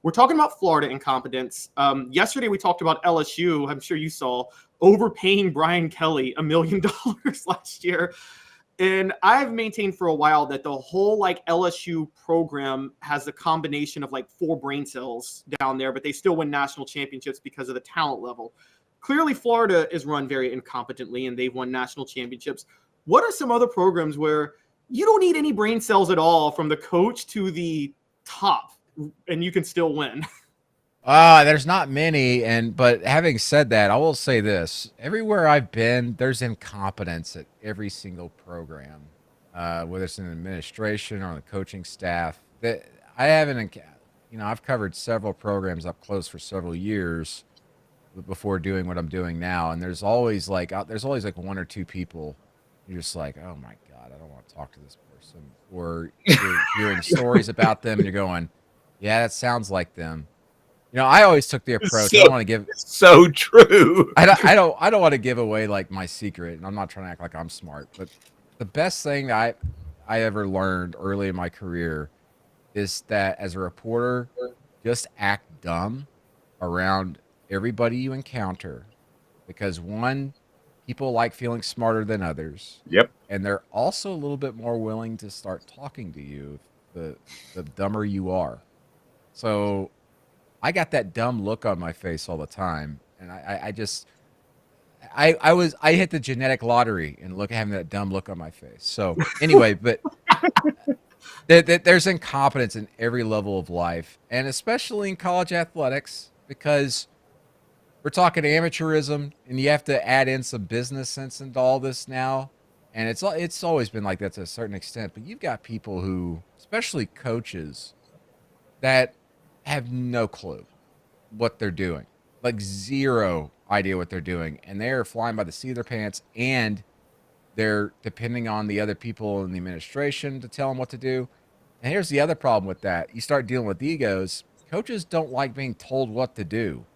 We're talking about Florida incompetence. Yesterday we talked about LSU. I'm sure you saw overpaying Brian Kelly $1 million last year. And I've maintained for a while that the whole like LSU program has a combination of like 4 brain cells down there, but they still win national championships because of the talent level. Clearly, Florida is run very incompetently and they've won national championships. What are some other programs where you don't need any brain cells at all from the coach to the top and you can still win? There's not many, but having said that, I will say this: everywhere I've been, there's incompetence at every single program, whether it's in administration or on the coaching staff. That I haven't, I've covered several programs up close for several years before doing what I'm doing now, and there's always like 1 or 2 people. You're just like, oh my god, I don't want to talk to this person, or you're hearing stories about them, and you're going, yeah, that sounds like them. I always took the approach. I So, don't want to give. so true. I don't want to give away like my secret, and I'm not trying to act like I'm smart. But the best thing that I ever learned early in my career is that as a reporter, just act dumb around everybody you encounter, because one, people like feeling smarter than others, Yep. and they're also a little bit more willing to start talking to you the dumber you are. So I got that dumb look on my face all the time, and I just I hit the genetic lottery and having that dumb look on my face. So anyway, but there's incompetence in every level of life, and especially in college athletics, because we're talking amateurism, and you have to add in some business sense into all this now. And it's always been like that to a certain extent, but you've got people who, especially coaches, that have no clue what they're doing, like zero idea what they're doing, and they're flying by the seat of their pants, and they're depending on the other people in the administration to tell them what to do. And here's the other problem with that: you start dealing with egos. Coaches don't like being told what to do.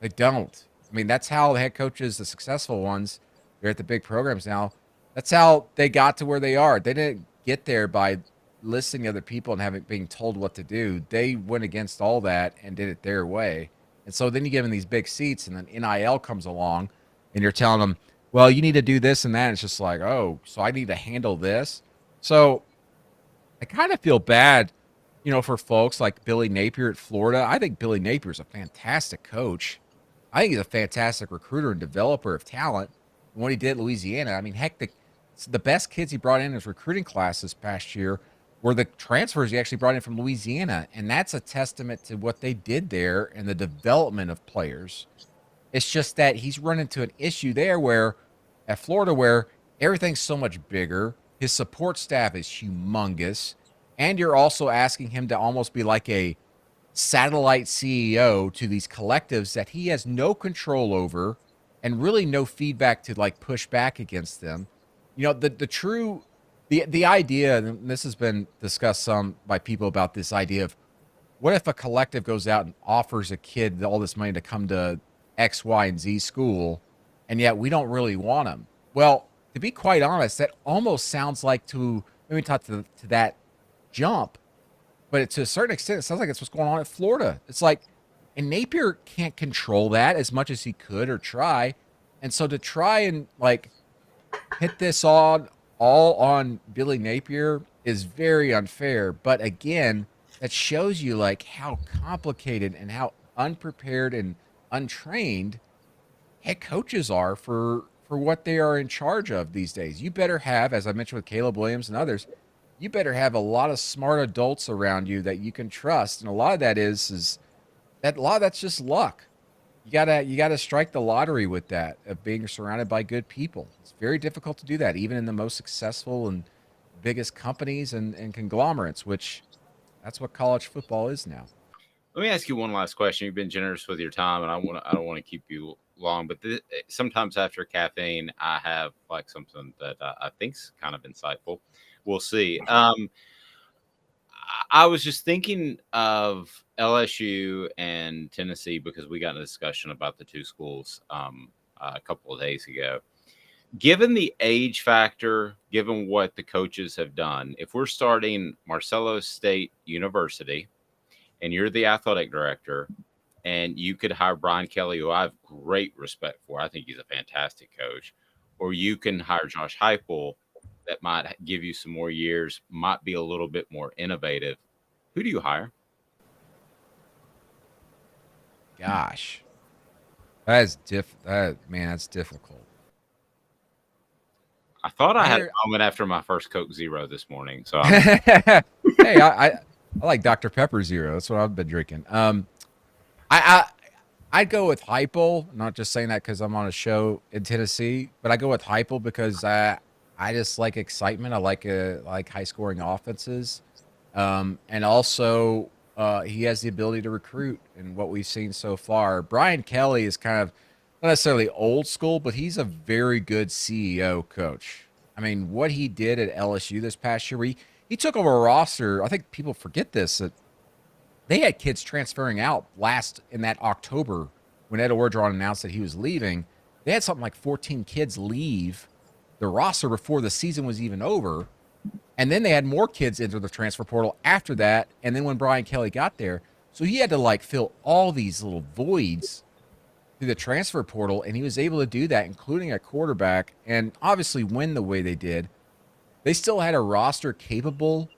They don't. I mean, that's how the head coaches, the successful ones, they're at the big programs now. That's how they got to where they are. They didn't get there by listening to other people and being told what to do. They went against all that and did it their way. And so then you give them these big seats, and then NIL comes along, and you're telling them, well, you need to do this and that. And it's just like, oh, so I need to handle this. So I kind of feel bad, for folks like Billy Napier at Florida. I think Billy Napier is a fantastic coach. I think he's a fantastic recruiter and developer of talent. And what he did at Louisiana, I mean, heck, the best kids he brought in his recruiting class this past year were the transfers he actually brought in from Louisiana. And that's a testament to what they did there and the development of players. It's just that he's run into an issue there at Florida, where everything's so much bigger. His support staff is humongous. And you're also asking him to almost be like a satellite CEO to these collectives that he has no control over and really no feedback to like push back against them. The idea, and this has been discussed some by people about this idea of what if a collective goes out and offers a kid all this money to come to X, Y, and Z school, and yet we don't really want them. Well, to be quite honest, that almost sounds like maybe talk to that jump, but to a certain extent, it sounds like it's what's going on at Florida. It's like, and Napier can't control that as much as he could or try. And so to try and like hit this all on Billy Napier is very unfair. But again, that shows you like how complicated and how unprepared and untrained head coaches are for what they are in charge of these days. You better have, as I mentioned with Caleb Williams and others, you better have a lot of smart adults around you that you can trust. And a lot of that is that a lot of that's just luck. You gotta strike the lottery with that, of being surrounded by good people. It's very difficult to do that, even in the most successful and biggest companies and conglomerates, which that's what college football is now. Let me ask you one last question. You've been generous with your time, and I don't want to keep you long, but sometimes after caffeine, I have like something that I think's kind of insightful. We'll see. I was just thinking of LSU and Tennessee because we got in a discussion about the two schools a couple of days ago. Given the age factor, given what the coaches have done, if we're starting Marcello State University and you're the athletic director, and you could hire Brian Kelly, who I have great respect for. I think he's a fantastic coach. Or you can hire Josh Heupel, that might give you some more years, might be a little bit more innovative. Who do you hire? Gosh, that's that's difficult. I thought I had a moment after my first Coke Zero this morning. So hey, I like Dr. Pepper Zero. That's what I've been drinking. I'd go with Heupel. I'm not just saying that because I'm on a show in Tennessee, but I go with Heupel because I just like excitement. I like high scoring offenses, and also he has the ability to recruit. And what we've seen so far, Brian Kelly is kind of not necessarily old school, but he's a very good CEO coach. I mean, what he did at LSU this past year, he took over a roster. I think people forget this, that they had kids transferring out in that October when Ed Orgeron announced that he was leaving. They had something like 14 kids leave the roster before the season was even over. And then they had more kids enter the transfer portal after that. And then when Brian Kelly got there, so he had to fill all these little voids through the transfer portal. And he was able to do that, including a quarterback, and obviously win the way they did. They still had a roster capable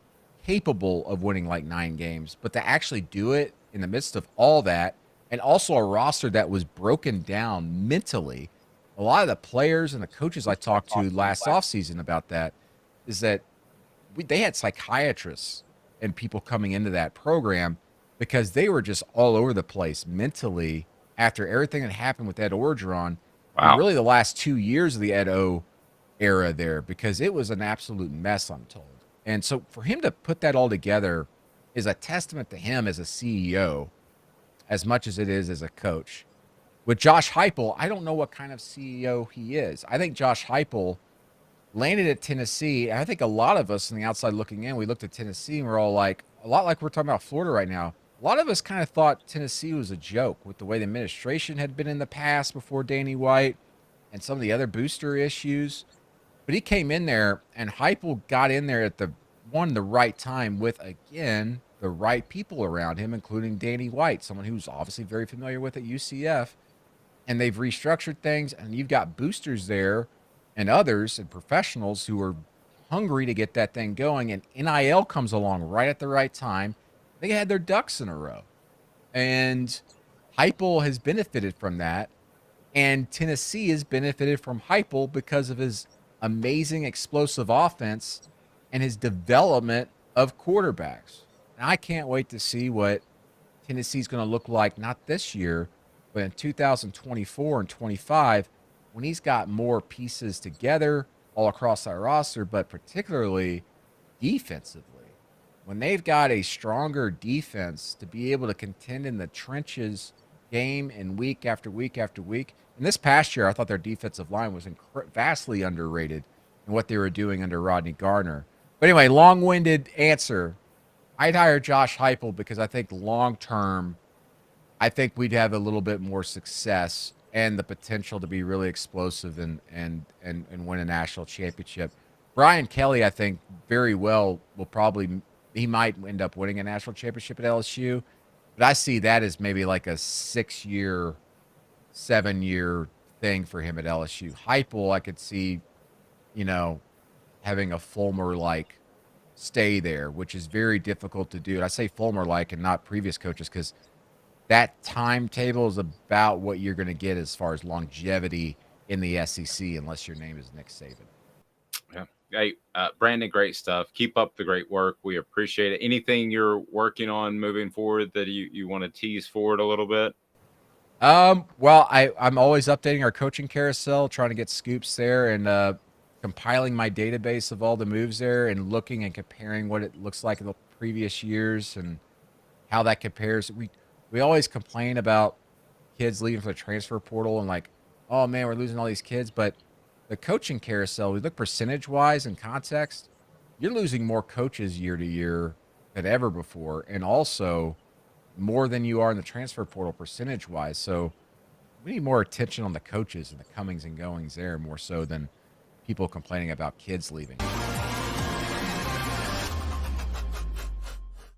of winning 9 games, but to actually do it in the midst of all that, and also a roster that was broken down mentally. A lot of the players and the coaches I talked to last offseason about that is that they had psychiatrists and people coming into that program because they were just all over the place mentally after everything that happened with Ed Orgeron. Wow. And really the last 2 years of the Ed O era there, because it was an absolute mess, I'm told. And so for him to put that all together is a testament to him as a CEO as much as it is as a coach. With Josh Heupel, I don't know what kind of CEO he is. I think Josh Heupel landed at Tennessee, and I think a lot of us on the outside looking in, we looked at Tennessee and we're all like, a lot like we're talking about Florida right now, a lot of us kind of thought Tennessee was a joke with the way the administration had been in the past before Danny White and some of the other booster issues. But he came in there, and Heupel got in there at the right time with, again, the right people around him, including Danny White, someone who's obviously very familiar with at UCF. And they've restructured things, and you've got boosters there and others and professionals who are hungry to get that thing going. And NIL comes along right at the right time. They had their ducks in a row. And Heupel has benefited from that. And Tennessee has benefited from Heupel because of his amazing explosive offense and his development of quarterbacks. And I can't wait to see what Tennessee's going to look like, not this year, but in 2024 and 25, when he's got more pieces together all across that roster, but particularly defensively. When they've got a stronger defense to be able to contend in the trenches game and week after week after week. And this past year, I thought their defensive line was vastly underrated in what they were doing under Rodney Garner. But anyway, long-winded answer. I'd hire Josh Heupel because I think long-term, I think we'd have a little bit more success and the potential to be really explosive and win a national championship. Brian Kelly, I think, very well he might end up winning a national championship at LSU. But I see that as maybe like a 6-year, 7-year thing for him at LSU. Heupel, I could see, having a Fulmer-like stay there, which is very difficult to do. And I say Fulmer-like and not previous coaches because that timetable is about what you're going to get as far as longevity in the SEC unless your name is Nick Saban. Yeah. Hey, Brandon, great stuff. Keep up the great work. We appreciate it. Anything you're working on moving forward that you want to tease forward a little bit? Well, I'm always updating our coaching carousel, trying to get scoops there and compiling my database of all the moves there and looking and comparing what it looks like in the previous years and how that compares. We always complain about kids leaving for the transfer portal and oh man, we're losing all these kids, but the coaching carousel, we look percentage-wise in context, you're losing more coaches year to year than ever before, and also more than you are in the transfer portal percentage-wise. So we need more attention on the coaches and the comings and goings there more so than people complaining about kids leaving.